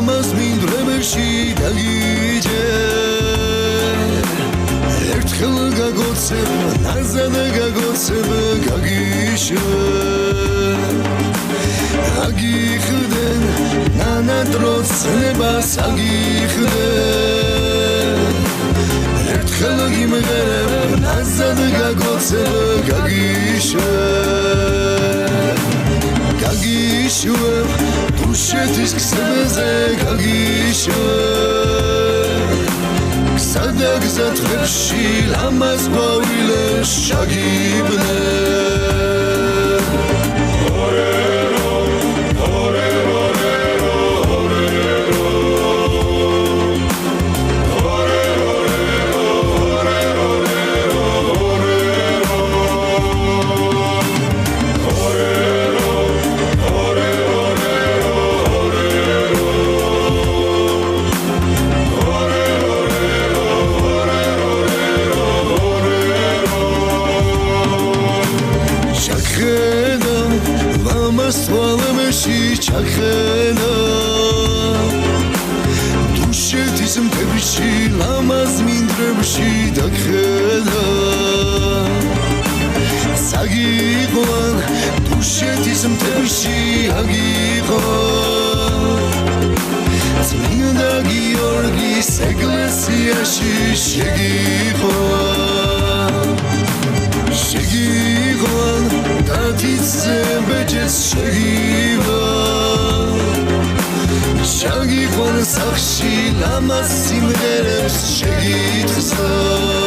ლამაზ მინდვრებში დაგიჯე ერთხელ გაგოცებ ნაზად გაგოცებ გაგიშვე აგიხდენ ნანადროს ნებას აგიხდენ ერთხელ გიმღერებ ნაზად გაგოცებ გაგიშვე გაგიშვებ დუშეთის ქსებზე გაგიშვე გზადა გზათხვებში ლამაზ ყვავილეს შაგიბნე სვალმეში ჩახედა დუშეთის მთებში ლამაზ მინდვრებში დაგხედა საგიყვან დუშეთის მთებში აგიყვან წმინდა გიორგის ეკლესიაში შეგიყვან შეგიყვან დათიცზე ბეჭედს შაგიყვან სახში ლამაზ სიმღერებს შეგითხსა